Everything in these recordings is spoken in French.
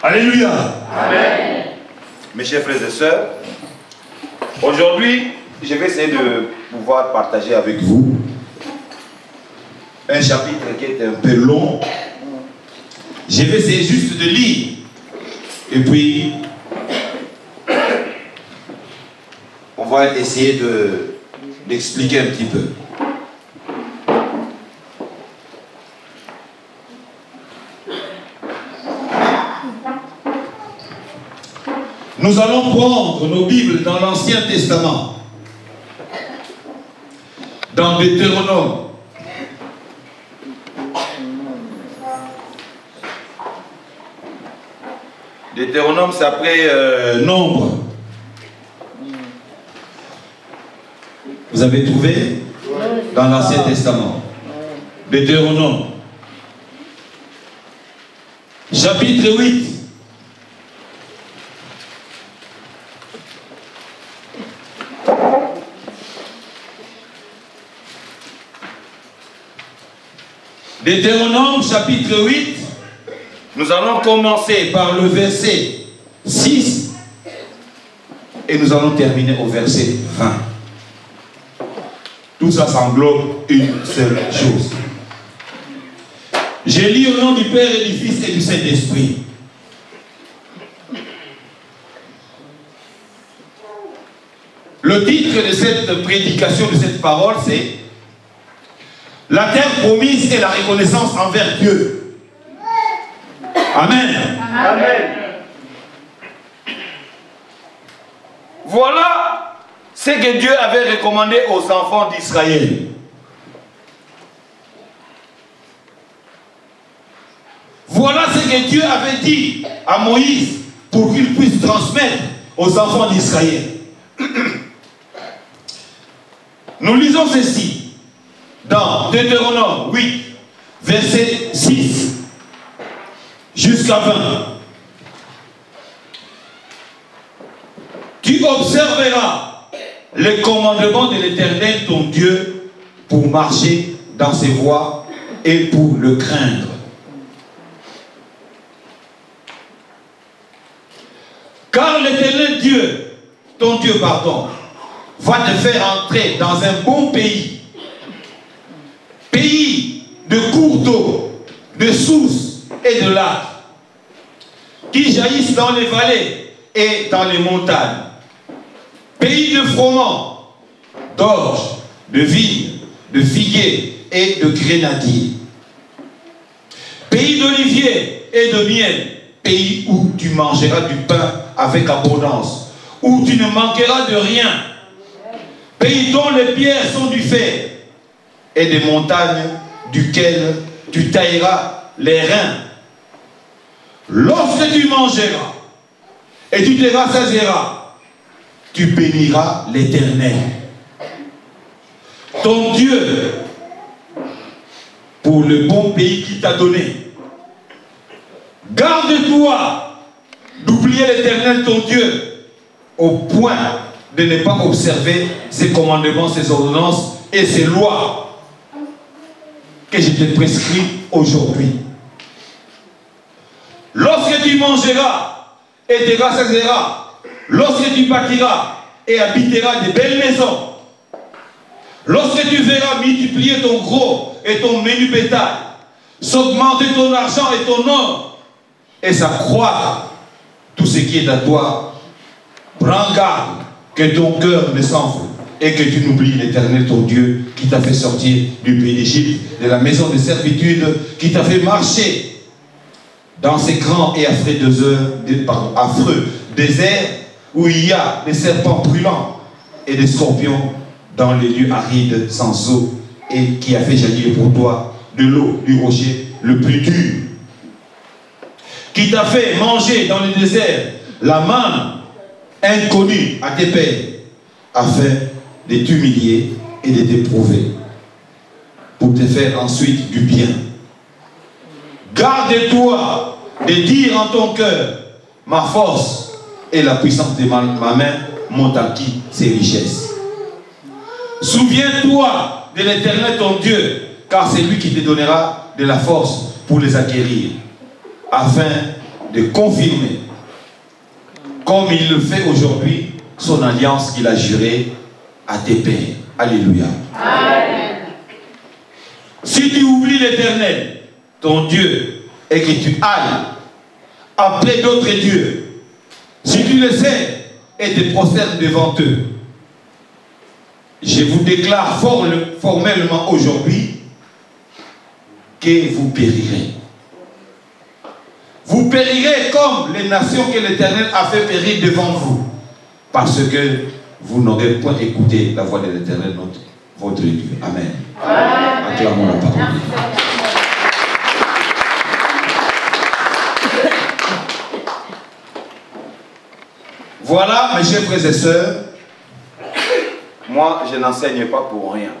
Alléluia. Amen. Mes chers frères et sœurs, aujourd'hui, je vais essayer de pouvoir partager avec vous un chapitre qui est un peu long. Je vais essayer juste de lire et puis on va essayer d'expliquer un petit peu. Nous allons prendre nos Bibles dans l'Ancien Testament, dans Deutéronome. Deutéronome, c'est après Nombre. Vous avez trouvé dans l'Ancien Testament. Deutéronome. Chapitre 8. Deutéronome chapitre 8, nous allons commencer par le verset 6 et nous allons terminer au verset 20. Tout ça s'englobe une seule chose. Je lis au nom du Père et du Fils et du Saint-Esprit. Le titre de cette prédication, de cette parole, c'est la terre promise et la reconnaissance envers Dieu. Amen. Amen. Voilà ce que Dieu avait recommandé aux enfants d'Israël. Voilà ce que Dieu avait dit à Moïse pour qu'il puisse transmettre aux enfants d'Israël. Nous lisons ceci. Dans Deutéronome 8, verset 6 jusqu'à 20. Tu observeras les commandements de l'Éternel ton Dieu pour marcher dans ses voies et pour le craindre. Car l'Éternel Dieu, ton Dieu, va te faire entrer dans un bon pays. Pays de cours d'eau, de sources et de lacs, qui jaillissent dans les vallées et dans les montagnes. Pays de froment, d'orge, de vignes, de figuiers et de grenadiers. Pays d'oliviers et de miel. Pays où tu mangeras du pain avec abondance, où tu ne manqueras de rien. Pays dont les pierres sont du fer, et des montagnes duquel tu tailleras les reins. Lorsque tu mangeras et tu te rassasieras, tu béniras l'Éternel, ton Dieu, pour le bon pays qu'il t'a donné. Garde-toi d'oublier l'Éternel, ton Dieu, au point de ne pas observer ses commandements, ses ordonnances et ses lois que je te prescris aujourd'hui. Lorsque tu mangeras et te rassasieras, lorsque tu bâtiras et habiteras de belles maisons, lorsque tu verras multiplier ton gros et ton menu bétail, s'augmenter ton argent et ton or, et s'accroître tout ce qui est à toi, prends garde que ton cœur ne s'enfle et que tu n'oublies l'Éternel ton Dieu qui t'a fait sortir du pays d'Égypte, de la maison de servitude, qui t'a fait marcher dans ces grands et affreux déserts où il y a des serpents brûlants et des scorpions dans les lieux arides sans eau, et qui a fait jaillir pour toi de l'eau du rocher le plus dur, qui t'a fait manger dans le désert la manne inconnue à tes pères, afin de t'humilier et de t'éprouver, pour te faire ensuite du bien. Garde-toi de dire en ton cœur, ma force et la puissance de ma main m'ont acquis ces richesses. Souviens-toi de l'Éternel ton Dieu, car c'est lui qui te donnera de la force pour les acquérir, afin de confirmer, comme il le fait aujourd'hui, son alliance qu'il a jurée à tes pères. Alléluia. Amen. Si tu oublies l'Éternel, ton Dieu, et que tu ailles après d'autres dieux, si tu le sais et te prosternes devant eux, je vous déclare formellement aujourd'hui que vous périrez. Vous périrez comme les nations que l'Éternel a fait périr devant vous, parce que vous n'aurez point écouté la voix de l'Éternel, votre Dieu. Amen. Amen. Acclamons la parole. Voilà, mes chers frères et sœurs, moi, je n'enseigne pas pour rien.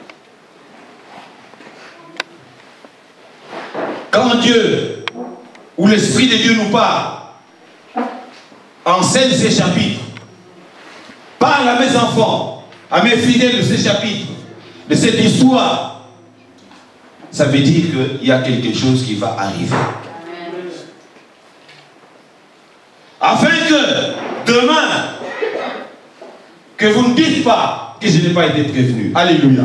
Quand Dieu, ou l'Esprit de Dieu nous parle, enseigne ces chapitres, parle à mes enfants, à mes fidèles de ces chapitres, de cette histoire, ça veut dire qu'il y a quelque chose qui va arriver. Afin que demain, que vous ne dites pas que je n'ai pas été prévenu. Alléluia.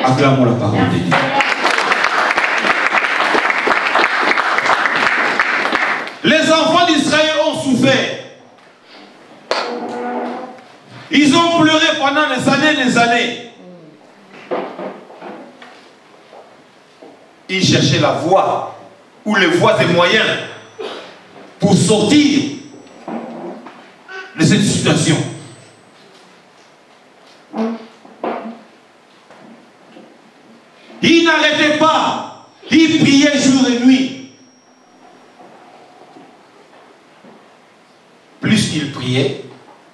Acclamons la parole de Dieu. Les enfants d'Israël ont souffert. Ils ont pleuré pendant des années et des années. Ils cherchaient la voie ou les voies et moyens pour sortir de cette situation. Ils n'arrêtaient pas. Ils priaient jour et nuit. Plus ils priaient,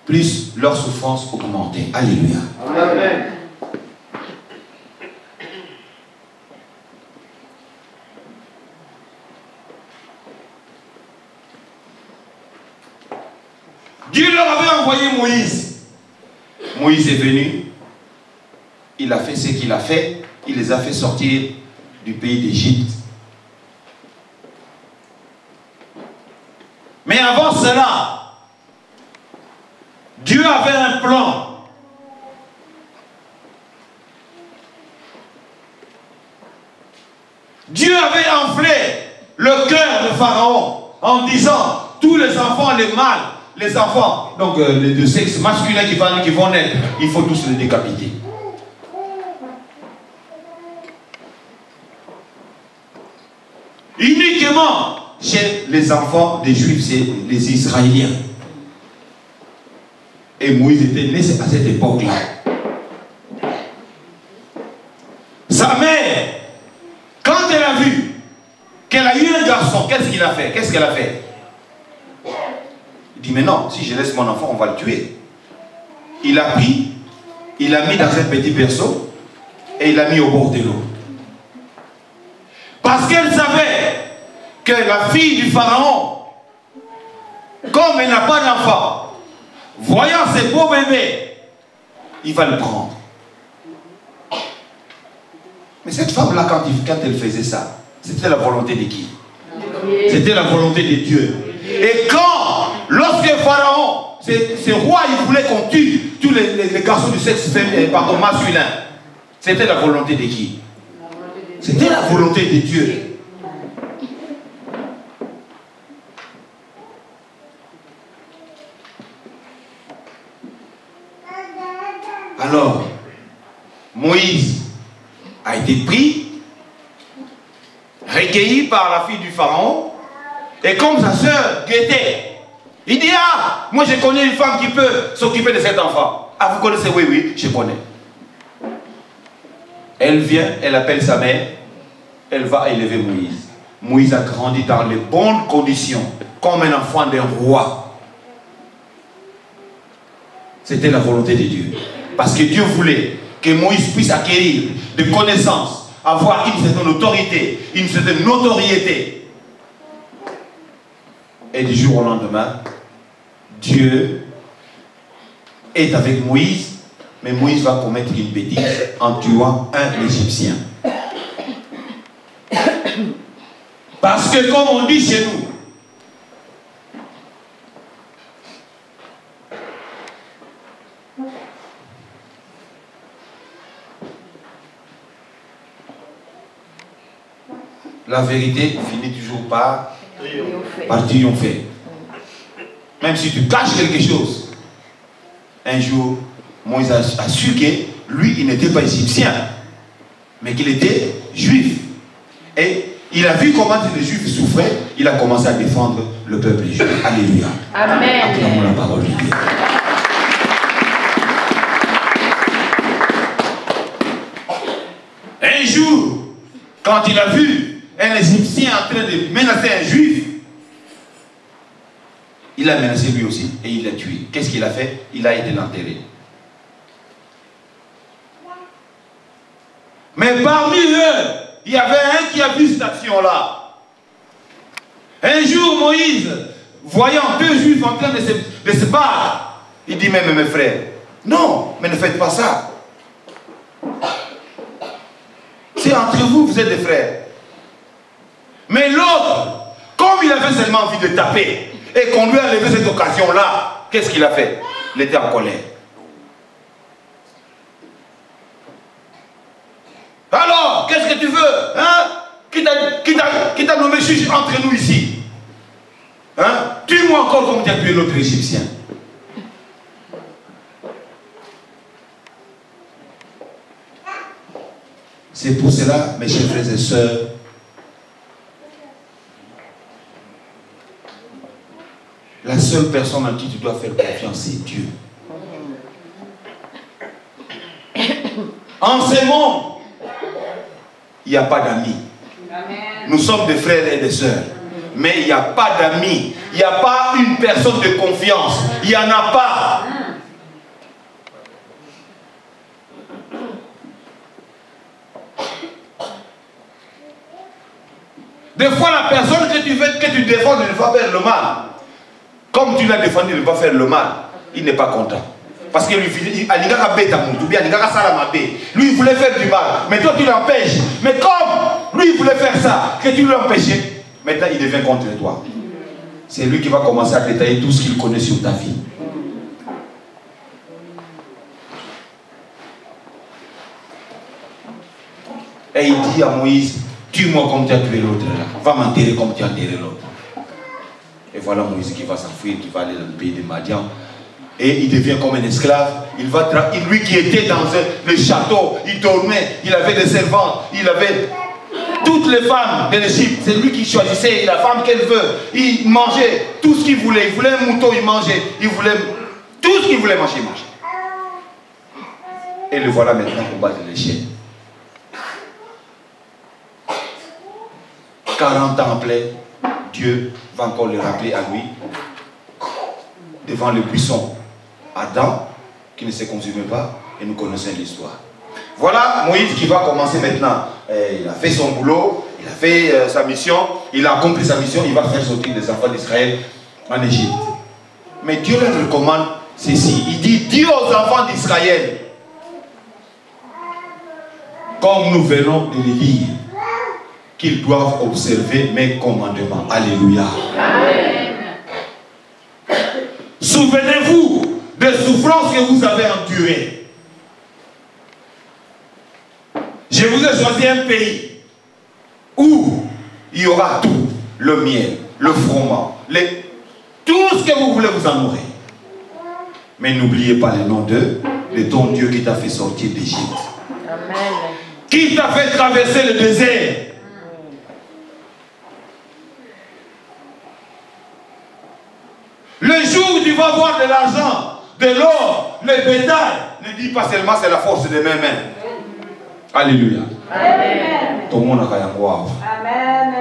plus leur souffrance augmentait. Alléluia. Amen. Dieu leur avait envoyé Moïse. Moïse est venu. Il a fait ce qu'il a fait. Il les a fait sortir du pays d'Égypte. Mais avant cela, Dieu avait un plan. Dieu avait enflé le cœur de Pharaon en disant, tous les enfants, les mâles, les enfants, donc les deux sexes masculins qui vont naître, il faut tous les décapiter. Uniquement chez les enfants des Juifs, c'est les Israéliens. Et Moïse était né à cette époque-là. Sa mère, quand elle a vu qu'elle a eu un garçon, qu'est-ce qu'il a fait? Qu'est-ce qu'elle a fait? Il dit, mais non, si je laisse mon enfant, on va le tuer. Il a pris, il l'a mis dans un petit berceau et il l'a mis au bord de l'eau. Parce qu'elle savait que la fille du Pharaon, comme elle n'a pas d'enfant, voyant ce beau bébé, il va le prendre. Mais cette femme-là, quand elle faisait ça, c'était la volonté de qui? C'était la volonté de Dieu. Et lorsque Pharaon, ce roi, il voulait qu'on tue tous les garçons du sexe masculin, c'était la volonté de qui? C'était la volonté de Dieu. Alors, Moïse a été pris, recueilli par la fille du Pharaon, et comme sa sœur guettait, il dit, ah, moi je connais une femme qui peut s'occuper de cet enfant. Ah, vous connaissez? Oui, oui, je connais. Elle vient, elle appelle sa mère, elle va élever Moïse. Moïse a grandi dans les bonnes conditions, comme un enfant d'un roi. C'était la volonté de Dieu. Parce que Dieu voulait que Moïse puisse acquérir des connaissances, avoir une certaine autorité, une certaine notoriété. Et du jour au lendemain, Dieu est avec Moïse, mais Moïse va commettre une bêtise en tuant un Égyptien. Parce que comme on dit chez nous, la vérité finit toujours par triompher. Même si tu caches quelque chose. Un jour, Moïse a su que lui, il n'était pas égyptien, mais qu'il était juif. Et il a vu comment les juifs souffraient, il a commencé à défendre le peuple juif. Alléluia. Amen. Acclamons la parole de Dieu. Un jour, quand il a vu un Égyptien en train de menacer un juif, il a menacé lui aussi et il l'a tué. Qu'est-ce qu'il a fait? Il a été l'enterré. Mais parmi eux, il y avait un qui a vu cette action-là. Un jour, Moïse, voyant deux juifs en train de se battre, il dit, mais mes frères, non, mais ne faites pas ça. C'est entre vous, vous êtes des frères. Mais l'autre, comme il avait seulement envie de taper, et qu'on lui a enlevé cette occasion-là, qu'est-ce qu'il a fait? Il était en colère. Alors, qu'est-ce que tu veux? Hein? Qui t'a nommé juge entre nous ici? Hein? Tue-moi encore comme tu as tué l'autre Égyptien. C'est pour cela, mes chers frères et sœurs, la seule personne en qui tu dois faire confiance, c'est Dieu. En ce monde, il n'y a pas d'amis. Nous sommes des frères et des sœurs. Mais il n'y a pas d'amis. Il n'y a pas une personne de confiance. Il n'y en a pas. Des fois, la personne que tu défends ne va faire le mal. Comme tu l'as défendu, il ne va pas faire le mal. Il n'est pas content. Parce que lui, il voulait faire du mal. Mais toi, tu l'empêches. Mais comme lui, il voulait faire ça, que tu l'empêchais, maintenant, il devient contre toi. C'est lui qui va commencer à détailler tout ce qu'il connaît sur ta vie. Et il dit à Moïse, tue-moi comme tu as tué l'autre là. Va m'enterrer comme tu as enterré l'autre. Et voilà Moïse qui va s'enfuir, qui va aller dans le pays de Madian. Et il devient comme un esclave. Lui qui était dans le château, il dormait, il avait des servantes, il avait toutes les femmes de l'Égypte. C'est lui qui choisissait la femme qu'elle veut. Il mangeait tout ce qu'il voulait. Il voulait un mouton, il mangeait. Il voulait tout ce qu'il voulait manger, il mangeait. Et le voilà maintenant au bas de l'échelle. 40 ans après, Dieu va encore le rappeler à lui devant le buisson. Adam, qui ne se consumait pas, et nous connaissons l'histoire. Voilà Moïse qui va commencer maintenant. Il a fait son boulot, il a fait sa mission, il a accompli sa mission, il va faire sortir les enfants d'Israël en Égypte. Mais Dieu leur recommande ceci. Il dit, dis aux enfants d'Israël, comme nous venons de le lire, qu'ils doivent observer mes commandements. Alléluia. Amen. Souvenez-vous des souffrances que vous avez endurées. Je vous ai choisi un pays où il y aura tout, le miel, le froment, tout ce que vous voulez, vous en aurez. Mais n'oubliez pas le nom de ton Dieu qui t'a fait sortir d'Égypte. Qui t'a fait traverser le désert. Le jour où tu vas avoir de l'argent, de l'or, le bétail, ne dis pas seulement c'est la force de mes mains. Alléluia. Amen. Tout le monde a croire. Amen.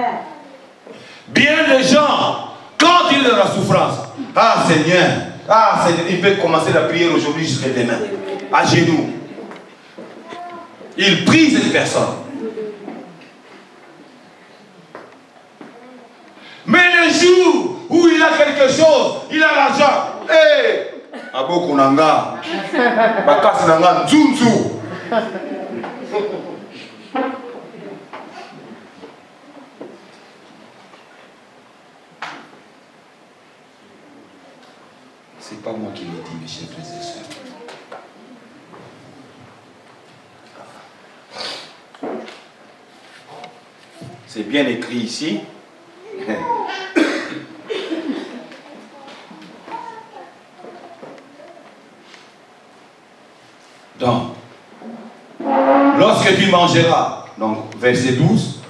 Bien des gens, quand il est dans la souffrance, ah Seigneur, il peut commencer la prière aujourd'hui jusqu'à demain, à genoux. Il prie cette personne. Mais le jour où il a quelque chose, il a l'argent. Hé, Aboko Nanga, Bakasi Nanga, Nzunzu. C'est pas moi qui l'ai dit, mes chers frères et sœurs. C'est bien écrit ici. Donc, lorsque tu mangeras, donc verset 12,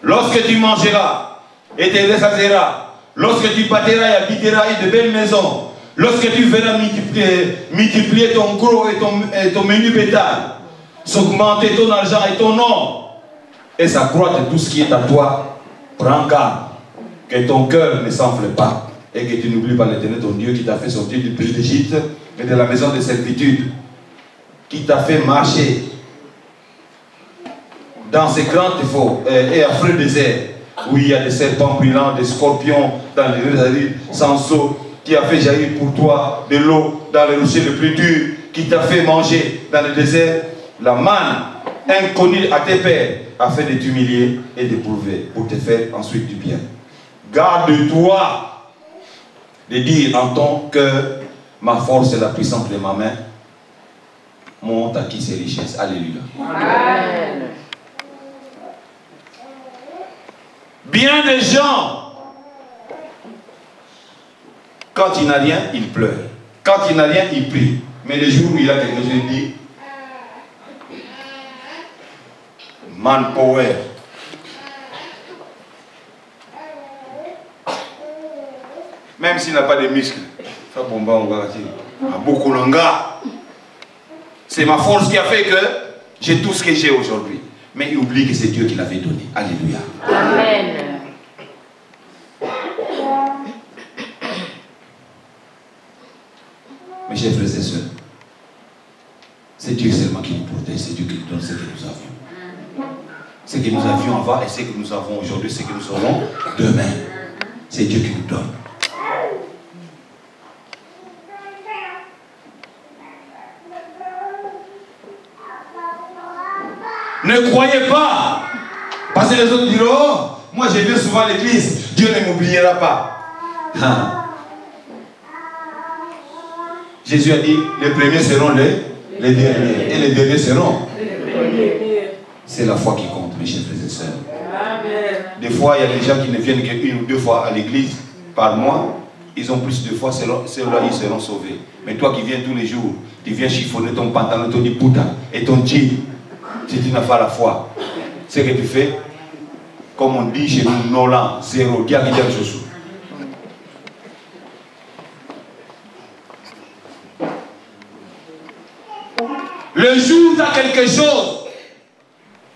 lorsque tu mangeras et te rassasieras, lorsque tu bâtiras et habiteras de belles maisons, lorsque tu verras multiplier ton gros et ton menu bétail, s'augmenter ton argent et ton nom, et s'accroître tout ce qui est à toi, prends garde que ton cœur ne s'enfle pas et que tu n'oublies pas l'Éternel ton Dieu qui t'a fait sortir du pays d'Égypte et de la maison de servitude, qui t'a fait marcher dans ces grands et affreux déserts où il y a des serpents brûlants, des scorpions dans les rues sans eau, qui a fait jaillir pour toi de l'eau dans les rochers les plus durs, qui t'a fait manger dans le désert la manne inconnue à tes pères, afin de t'humilier et d'éprouver pour te faire ensuite du bien. Garde-toi de dire en ton cœur, ma force est la puissance de ma main, monte à qui ses richesses. Alléluia. Amen. Bien des gens, quand il n'a rien, il pleure. Quand il n'a rien, il prie. Mais le jour où il a quelque chose, il dit manpower. Même s'il n'a pas de muscles, ça bomba, on va dire. Beaucoup longa. C'est ma force qui a fait que j'ai tout ce que j'ai aujourd'hui. Mais il oublie que c'est Dieu qui l'avait donné. Alléluia. Amen. Mes chers frères et sœurs, c'est Dieu seulement qui nous protège, c'est Dieu qui nous donne ce que nous avions. Ce que nous avions avant et ce que nous avons aujourd'hui, ce que nous aurons demain. C'est Dieu qui nous donne. Ne croyez pas, parce que les autres diront, oh, moi je viens souvent à l'église, Dieu ne m'oubliera pas. Jésus a dit, les premiers seront les derniers, et les derniers seront les premiers. C'est la foi qui compte, mes chers frères et sœurs. Des fois, il y a des gens qui ne viennent qu'une ou deux fois à l'église par mois, ils ont plus de foi, ceux-là ils seront sauvés. Mais toi qui viens tous les jours, tu viens chiffonner ton pantalon, ton niputa et ton jean. Si tu n'as pas la foi, ce que tu fais, comme on dit chez nous, Nolan, zéro, diable, chose. Le jour où tu as quelque chose,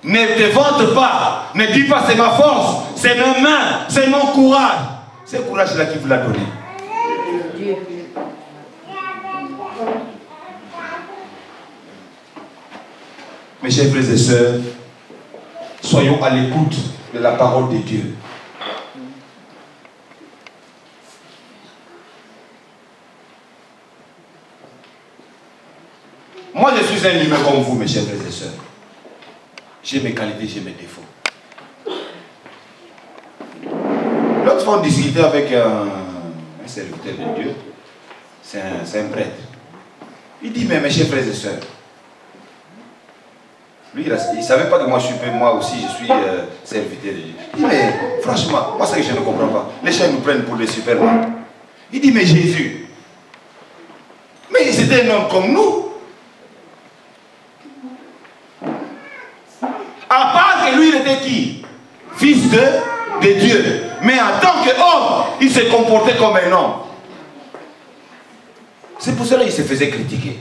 ne te vante pas, ne dis pas c'est ma force, c'est mes mains, c'est mon courage. C'est ce courage-là qui vous l'a donné. Mes chers frères et sœurs, soyons à l'écoute de la parole de Dieu. Moi, je suis un humain comme vous, mes chers frères et sœurs. J'ai mes qualités, j'ai mes défauts. L'autre fois, on discutait avec un serviteur de Dieu. C'est un prêtre. Il dit, mais mes chers frères et sœurs, lui, il ne savait pas que moi, moi aussi, je suis serviteur de Dieu. Il dit, mais franchement, moi, c'est que je ne comprends pas. Les gens nous prennent pour des supermans. Il dit, mais Jésus, mais c'était un homme comme nous. À part que lui, il était qui? Fils de Dieu. Mais en tant qu'homme, il se comportait comme un homme. C'est pour cela qu'il se faisait critiquer.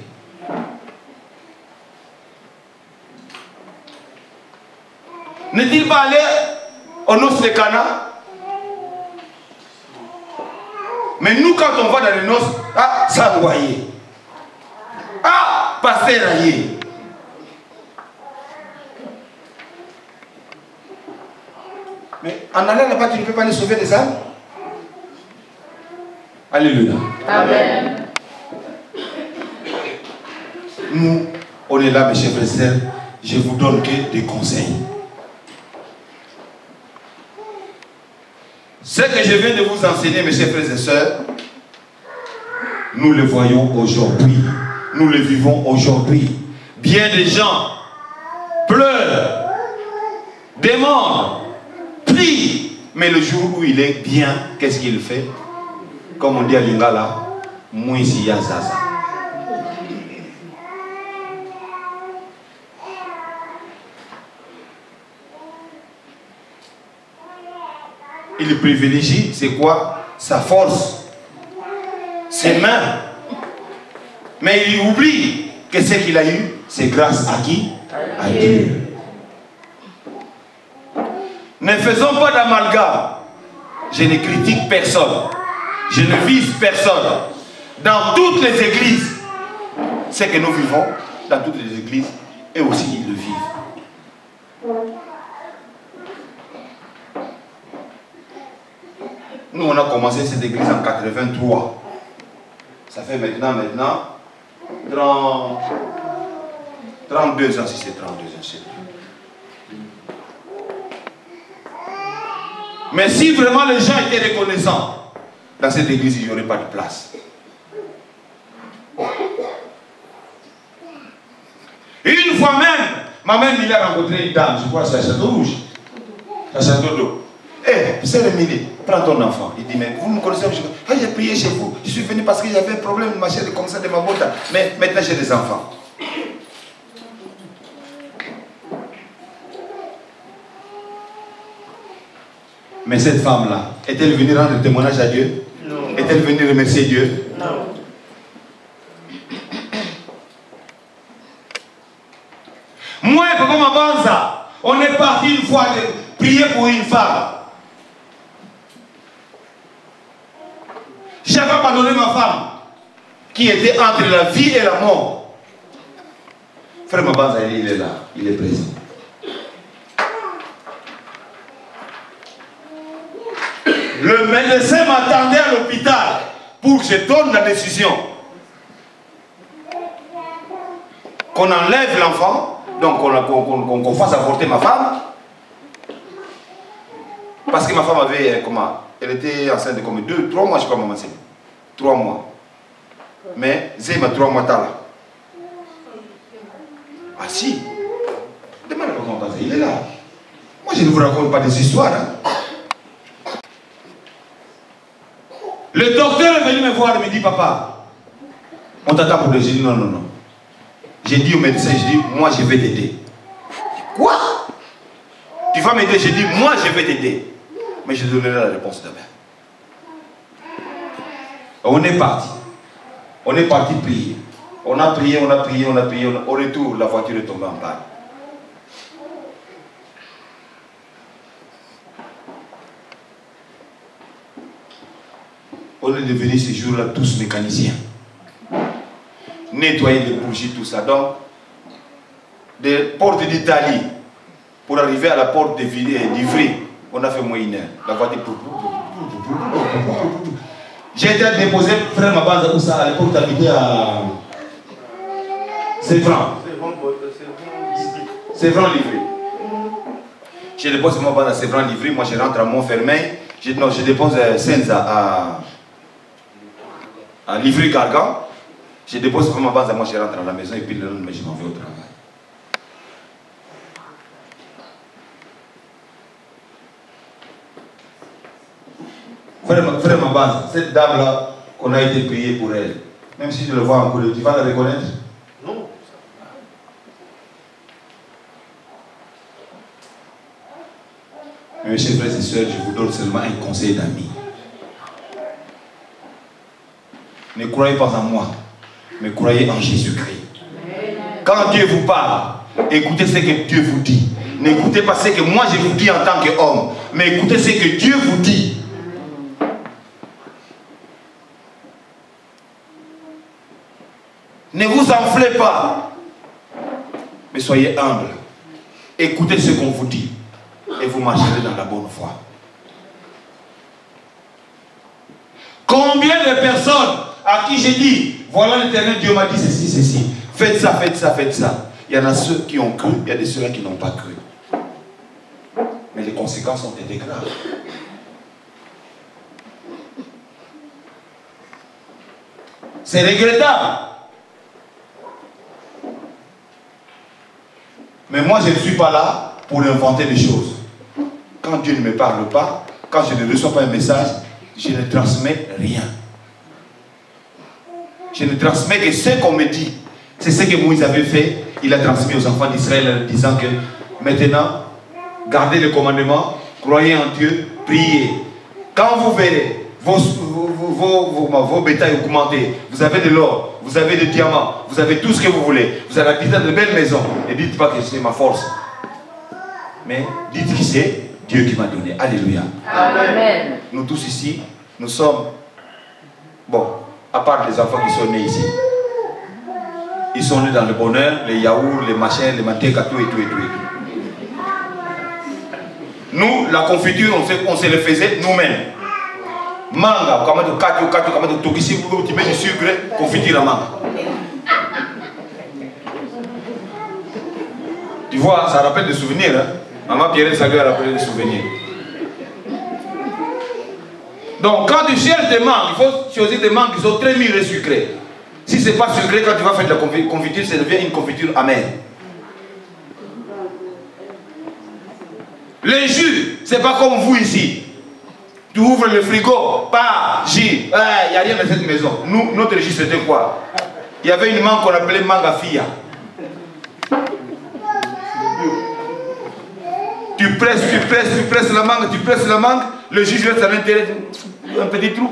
N'est-il pas allé aux noces de Cana? Mais nous, quand on va dans les noces, ah, ça voyait. Ah, pasteur aillé. Mais en allant là-bas, tu ne peux pas les sauver des âmes? Alléluia. Amen. Nous, on est là, mes chers frères et sœurs. Je vous donne que des conseils. Ce que je viens de vous enseigner, mes chers frères et sœurs, nous le voyons aujourd'hui. Nous le vivons aujourd'hui. Bien des gens pleurent, demandent, plie. Mais le jour où il est bien, qu'est-ce qu'il fait? Comme on dit à Lingala, Mouissi Yazaza. Il privilégie, c'est quoi? Sa force, ses mains. Mais il oublie que ce qu'il a eu, c'est grâce à qui? À Dieu. Ne faisons pas d'amalgame. Je ne critique personne. Je ne vise personne. Dans toutes les églises, ce que nous vivons, dans toutes les églises, eux aussi ils le vivent. Nous, on a commencé cette église en 83. Ça fait maintenant 32 ans, si c'est 32 ans. Mais si vraiment les gens étaient reconnaissants, dans cette église, il n'y aurait pas de place. Une fois même, ma mère il a rencontré une dame, je crois que c'est à Château Rouge, à Château d'eau. Eh, c'est le milieu, prends ton enfant. Il dit, mais vous me connaissez, j'ai prié chez vous. Je suis venu parce que j'avais un problème de ma chair comme ça, de ma botte. Mais maintenant j'ai des enfants. Mais cette femme-là, est-elle venue rendre témoignage à Dieu? Non. Est-elle venue remercier Dieu? Non. Moi, Papa Mabanza, on est parti une fois de prier pour une femme. J'avais abandonné ma femme, qui était entre la vie et la mort. Frère Mabanza, il est là, il est présent. Le médecin m'attendait à l'hôpital pour que je donne la décision. Qu'on enlève l'enfant, donc qu'on fasse avorter ma femme. Parce que ma femme avait, comment? Elle était enceinte de combien? 3 mois, je crois, maman. 3 mois. Mais, Zé m'a 3 mois tard. Ah si. Demande à mon papa, il est là. Moi, je ne vous raconte pas des histoires. Hein. Le docteur est venu me voir et me dit, papa, on t'attend pour le... J'ai dit, non, non, non. J'ai dit au médecin, j'ai dit, moi, je vais t'aider. Quoi? Tu vas m'aider? J'ai dit, moi, je vais t'aider. Mais je donnerai la réponse demain. On est parti. On est parti prier. On a prié, on a prié, on a prié. Au retour, la voiture est tombée en panne. On est devenus ces jours-là tous mécaniciens. Nettoyer les bougies, tout ça. Donc, des portes d'Italie pour arriver à la porte d'Ivry, on a fait moins une heure. La voiture. J'ai été déposé, frère Mabanza, où ça, à l'époque, tu habitais à. C'est franc. C'est franc livré. J'ai déposé Mabanza, c'est franc livré. Moi, je rentre à Montfermeil. Non, je dépose Senza à Livry-Gargan. Je dépose ma base, moi je rentre à la maison et puis le lendemain je m'en vais au travail. Frère ma base, cette dame-là, qu'on a été prié pour elle, même si je le vois en couleur, tu vas la reconnaître? Non. Mes chers frères et sœurs, je vous donne seulement un conseil d'ami. Ne croyez pas en moi, mais croyez en Jésus-Christ. Quand Dieu vous parle, écoutez ce que Dieu vous dit. N'écoutez pas ce que moi je vous dis en tant qu'homme, mais écoutez ce que Dieu vous dit. Ne vous enflez pas, mais soyez humble. Écoutez ce qu'on vous dit et vous marcherez dans la bonne voie. Combien de personnes à qui j'ai dit, voilà l'Éternel Dieu m'a dit ceci, ceci, faites ça, faites ça, faites ça. Il y en a ceux qui ont cru, il y a des ceux-là qui n'ont pas cru. Mais les conséquences ont été graves. C'est regrettable. Mais moi, je ne suis pas là pour inventer des choses. quand Dieu ne me parle pas, quand je ne reçois pas un message, je ne transmets rien. Je ne transmets que ce qu'on me dit. C'est ce que Moïse avait fait. Il a transmis aux enfants d'Israël en disant que maintenant, gardez le commandement, croyez en Dieu, priez. Quand vous verrez vos bétails augmenter, vous avez de l'or, vous avez des diamants, vous avez tout ce que vous voulez, vous avez habité dans de belles maisons, ne dites pas que c'est ma force. Mais dites que c'est Dieu qui m'a donné. Alléluia. Amen. Nous tous ici, nous sommes, bon, à part les enfants qui sont nés ici, ils sont nés dans le bonheur, les yaourts, les machins, les manteca, tout et tout et tout et tout. Nous, la confiture, on se le faisait nous-mêmes. Manga, comme de kato, comme de tokisi, tu mets du sucre, confiture à manga. Tu vois, ça rappelle des souvenirs. Hein? Maman Pierre, ça lui a rappelé des souvenirs. Donc, quand tu cherches des mangues, il faut choisir des mangues qui sont très mûres et sucrées. Si ce n'est pas sucré, quand tu vas faire de la confiture, ça devient une confiture amère. Les jus, ce n'est pas comme vous ici. Tu ouvres le frigo, pas jus. Il n'y a rien dans cette maison. Nous, notre jus, c'était quoi? Il y avait une mangue qu'on appelait manga fia. Tu presses la mangue, le jus reste à l'intérieur, un petit trou.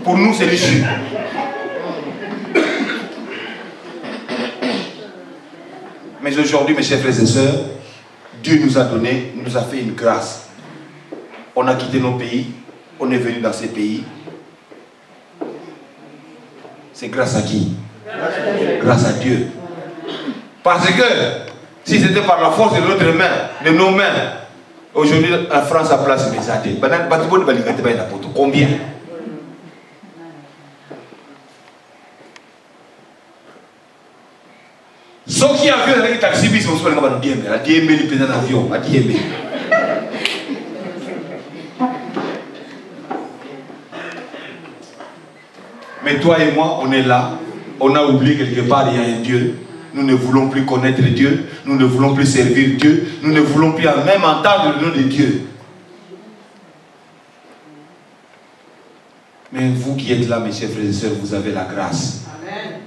Pour nous, c'est le jus. Mais aujourd'hui, mes chers frères et sœurs, Dieu nous a donné, nous a fait une grâce. On a quitté nos pays, on est venu dans ces pays. C'est grâce à qui? Grâce à Dieu. Parce que si c'était par la force de notre main, de nos mains, aujourd'hui en France a place mes athées. Combien? Ceux qui avaient avec les taxis, ils sont sur le Diembe, la Diembe, les pédales d'avion, la Diembe. Mais toi et moi, on est là, on a oublié quelque part, il y a un Dieu. Nous ne voulons plus connaître Dieu, nous ne voulons plus servir Dieu, nous ne voulons plus même entendre le nom de Dieu. Mais vous qui êtes là, mes chers frères et sœurs, vous avez la grâce. Amen.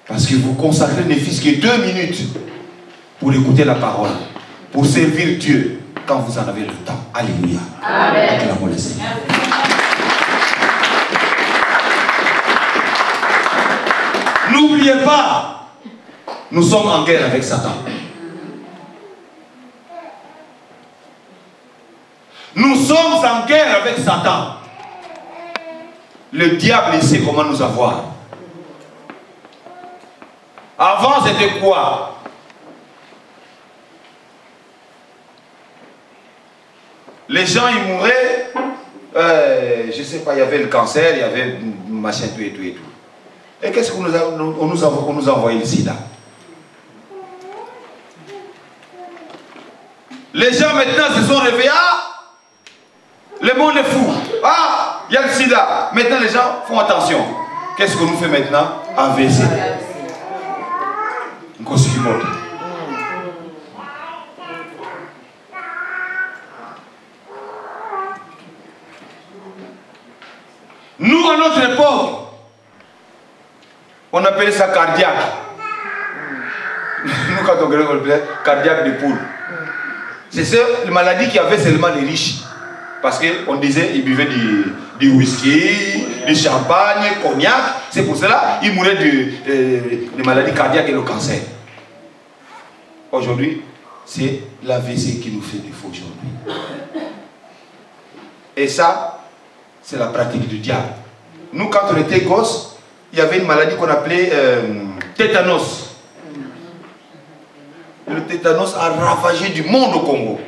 Parce que vous consacrez ne fût-ce que 2 minutes pour écouter la parole, pour servir Dieu quand vous en avez le temps. Alléluia. Amen. Acclamons le Seigneur. N'oubliez pas, nous sommes en guerre avec Satan. Nous sommes en guerre avec Satan. Le diable, il sait comment nous avoir. Avant, c'était quoi? Les gens, ils mouraient, je ne sais pas, il y avait le cancer, il y avait machin, tout et tout et tout. Et qu'est-ce qu'on nous a envoyé le sida? Les gens maintenant se sont réveillés. Ah, le monde est fou. Ah, il y a le sida. Maintenant les gens font attention. Qu'est-ce qu'on nous fait maintenant? AVC. Nous, à notre époque, on appelait ça cardiaque. Nous, quand on appelait cardiaque de poule. C'est une maladie qui avait seulement les riches. Parce qu'on disait qu'ils buvaient du whisky, du champagne, cognac. C'est pour cela qu'ils mouraient de maladies cardiaques et le cancer. Aujourd'hui, c'est l'AVC qui nous fait défaut aujourd'hui. Et ça, c'est la pratique du diable. Nous, quand on était gosses, il y avait une maladie qu'on appelait tétanos. Le tétanos a ravagé du monde au Congo.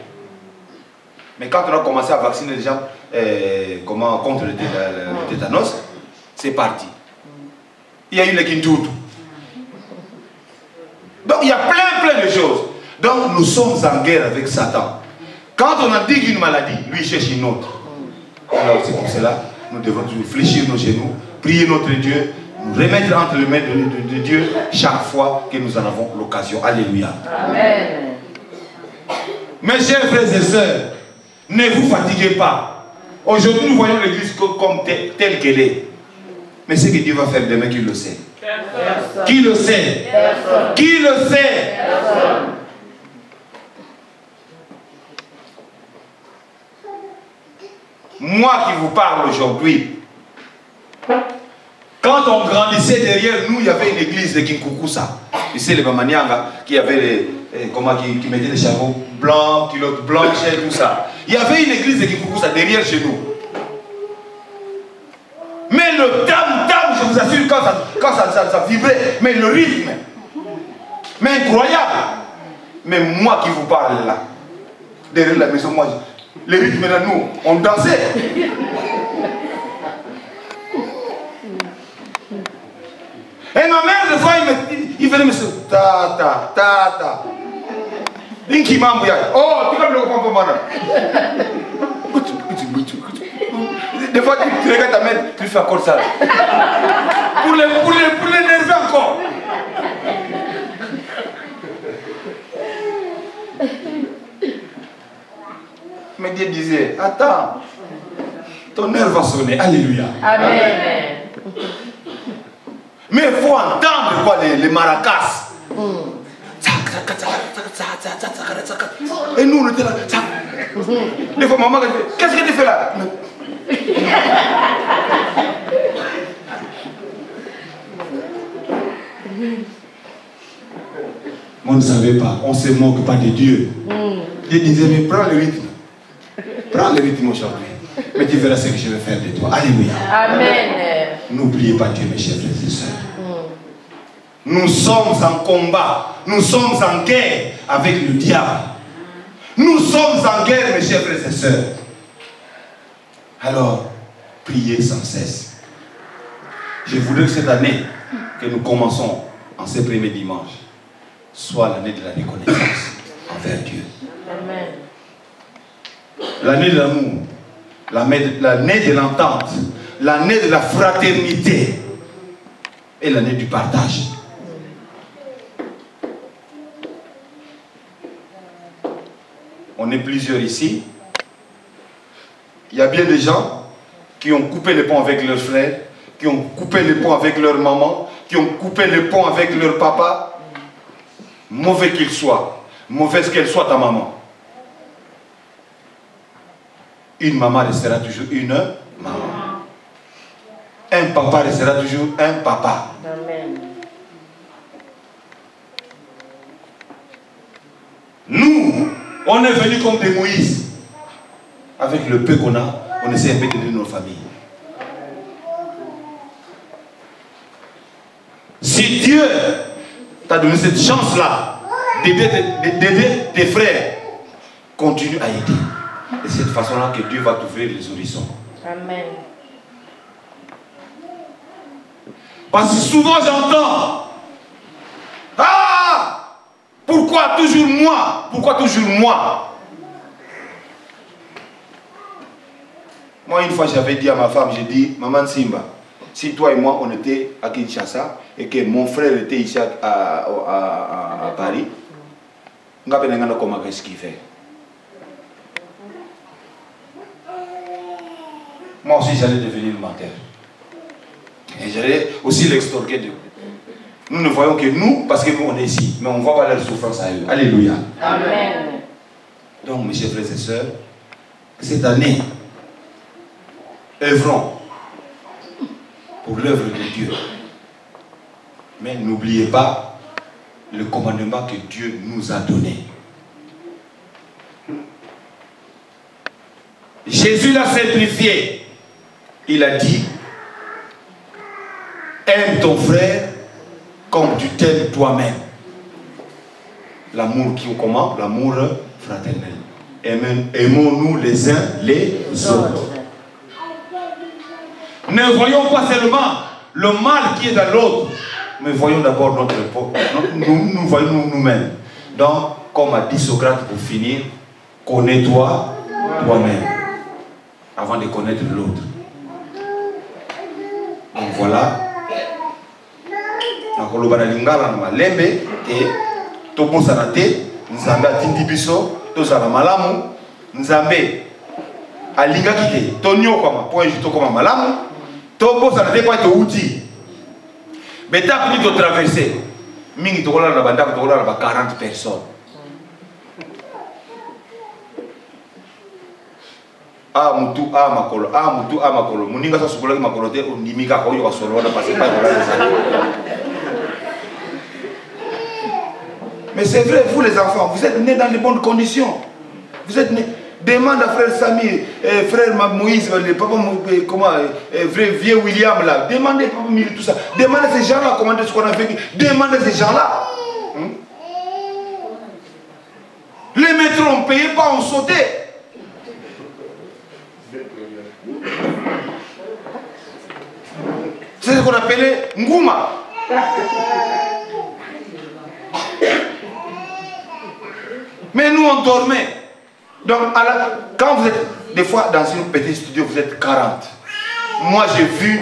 Mais quand on a commencé à vacciner les gens contre le tétanos, c'est parti. Il y a eu le Kintutu. Donc il y a plein de choses. Donc nous sommes en guerre avec Satan. Quand on a dit une maladie, lui il cherche une autre. Alors c'est pour cela nous devons fléchir nos genoux, prier notre Dieu, nous remettre entre les mains de Dieu chaque fois que nous en avons l'occasion. Alléluia. Amen. Mes chers frères et sœurs, ne vous fatiguez pas. Aujourd'hui, nous voyons l'église comme telle qu'elle est. Mais ce que Dieu va faire demain, qui le sait? Personne. Qui le sait? Personne. Qui le sait? Personne. Moi qui vous parle aujourd'hui, quand on grandissait derrière nous, il y avait une église de Kinkukusa. Tu sais, les Bamanianga, qui avaient qui mettaient des chapeaux blancs, culottes blanches et tout ça. Il y avait une église de Kinkukusa derrière chez nous. Mais le tam-tam, je vous assure, quand ça vibrait, mais le rythme, mais incroyable. Mais moi qui vous parle là, derrière la maison, moi, le rythme là, nous, on dansait. Et ma mère, des fois, il venait me dire, ta. Dinki Mambuya. Oh, tu vas me le comprendre. Des fois, tu regardes ta mère, tu fais encore ça. Pour l'énerver encore. Mais Dieu disait, attends, ton heure va sonner. Alléluia. Amen. Mais il faut entendre quoi, les maracas. Et nous, on était là. Des fois, maman, qu'est-ce que tu fais là? On ne savait pas, on ne se moque pas de Dieu. Dieu disait, mais prends le rythme. Prends le rythme aujourd'hui. Mais tu verras ce que je vais faire de toi. Alléluia. Amen. N'oubliez pas Dieu, mes chers frères et sœurs. Nous sommes en combat. Nous sommes en guerre avec le diable. Nous sommes en guerre, mes chers frères et sœurs. Alors, priez sans cesse. Je voudrais que cette année que nous commençons en ce premier dimanche soit l'année de la reconnaissance envers Dieu. Amen. L'année de l'amour, l'année de l'entente, l'année de la fraternité et l'année du partage. On est plusieurs ici. Il y a bien des gens qui ont coupé les ponts avec leurs frères, qui ont coupé les ponts avec leur maman, qui ont coupé les ponts avec leur papa. Mauvais qu'il soit, mauvaise qu'elle soit ta maman. Une maman restera toujours une maman. Un papa restera toujours un papa. Amen. Nous, on est venus comme des Moïse. Avec le peu qu'on a, on essaie un peu d'aider nos familles. Si Dieu t'a donné cette chance-là d'aider tes frères, continue à aider. Et c'est de cette façon-là que Dieu va t'ouvrir les horizons. Amen. Parce que souvent j'entends, ah, pourquoi toujours moi? Pourquoi toujours moi? Moi, une fois, j'avais dit à ma femme, j'ai dit, Maman Simba, si toi et moi, on était à Kinshasa et que mon frère était ici à Paris, on va pas comment qu'est-ce qu'il fait. Moi aussi, j'allais devenir menteur. Et j'allais aussi l'extorquer de vous. Nous ne voyons que nous, parce que nous, on est ici. Mais on ne voit pas leur souffrance à eux. Alléluia. Amen. Donc, mes chers frères et sœurs, cette année, œuvrons pour l'œuvre de Dieu. Mais n'oubliez pas le commandement que Dieu nous a donné. Jésus l'a simplifié. Il a dit, aime ton frère comme tu t'aimes toi-même. L'amour qui est comment? L'amour fraternel. Aimons-nous les uns les autres. Ne voyons pas seulement le mal qui est dans l'autre, mais voyons d'abord notre nous voyons nous-mêmes. Donc, comme a dit Socrate pour finir, connais-toi toi-même avant de connaître l'autre. Donc voilà. Nakoloba na lingala na malembe et topo sanate nzambe atindi biso tous à la malamu, Nzambe, à l'inga qui est, tonio comme point juste comme malamu, tobo ça ne pas être outil. Mais t'as pris de traverser, mingi tokola la banda, tokola la 40 personnes. Ah mutu ah makolo muninga sa sukola makolo te ondimika ko yo solo na passer pas mais c'est vrai, vous les enfants, vous êtes nés dans de bonnes conditions. Vous êtes nés. Demande à frère Samy, frère Moïse, le papa, comment, vrai vieux William là. Demandez papa Mille tout ça. Demandez ces gens-là comment est-ce qu'on a vécu. Demandez ces gens-là. Les métros on ne payait pas, on sautait. C'est ce qu'on appelait Ngouma. Mais nous on dormait. Donc quand vous êtes des fois dans une petite studio, vous êtes 40. Moi j'ai vu,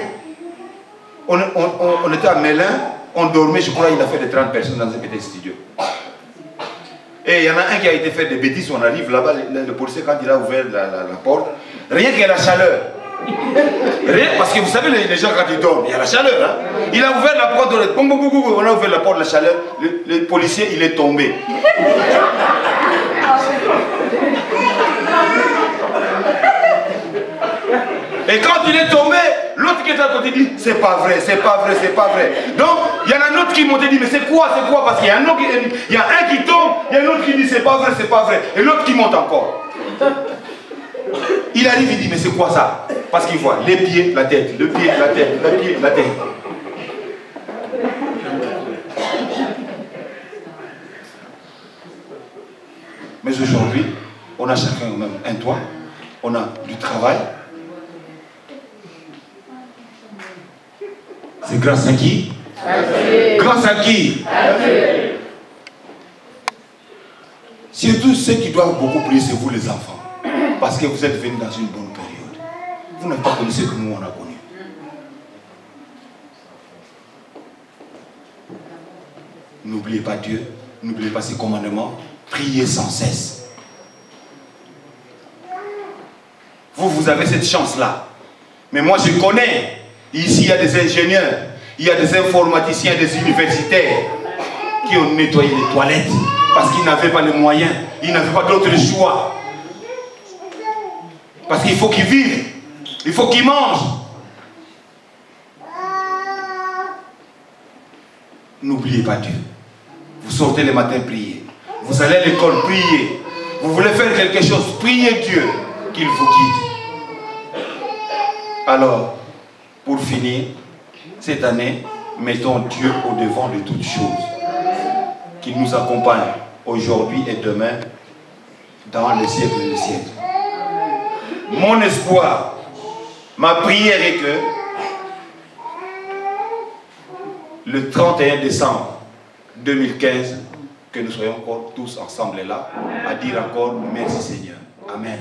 on était à Mélin, on dormait, je crois qu'il a fait de 30 personnes dans un petit studio. Et il y en a un qui a été fait des bêtises, on arrive là-bas, le policier quand il a ouvert la porte, rien que la chaleur. Rien, parce que vous savez les gens quand ils dorment, il y a la chaleur. Hein? Il a ouvert la porte, on a ouvert la porte, la chaleur, le policier il est tombé. Et quand il est tombé, l'autre qui est à côté dit c'est pas vrai, c'est pas vrai, c'est pas vrai. Donc il y en a un autre qui monte et dit mais c'est quoi, parce qu'il y a un qui tombe, il y a un autre qui dit c'est pas vrai, et l'autre qui monte encore. Il arrive, il dit mais c'est quoi ça? Parce qu'il voit les pieds, la tête, le pied, la tête, le pied, la tête. Mais aujourd'hui, on a chacun même un toit, on a du travail. C'est grâce à qui? Grâce à qui? Surtout ceux qui doivent beaucoup prier, c'est vous les enfants. Parce que vous êtes venus dans une bonne période. Vous n'avez pas connu ce que nous on a connu. N'oubliez pas Dieu, n'oubliez pas ses commandements, priez sans cesse. Vous avez cette chance-là. Mais moi je connais, ici il y a des ingénieurs, il y a des informaticiens, des universitaires qui ont nettoyé les toilettes parce qu'ils n'avaient pas les moyens, ils n'avaient pas d'autre choix. Parce qu'il faut qu'ils vivent, il faut qu'ils mangent. N'oubliez pas Dieu. Vous sortez le matin, priez. Vous allez à l'école, priez. Vous voulez faire quelque chose, priez Dieu qu'il vous guide. Alors, pour finir, cette année, mettons Dieu au devant de toutes choses. Qu'il nous accompagne aujourd'hui et demain, dans les siècles et les siècles. Mon espoir, ma prière est que le 31 décembre 2015, que nous soyons encore tous ensemble là, à dire encore merci Seigneur. Amen.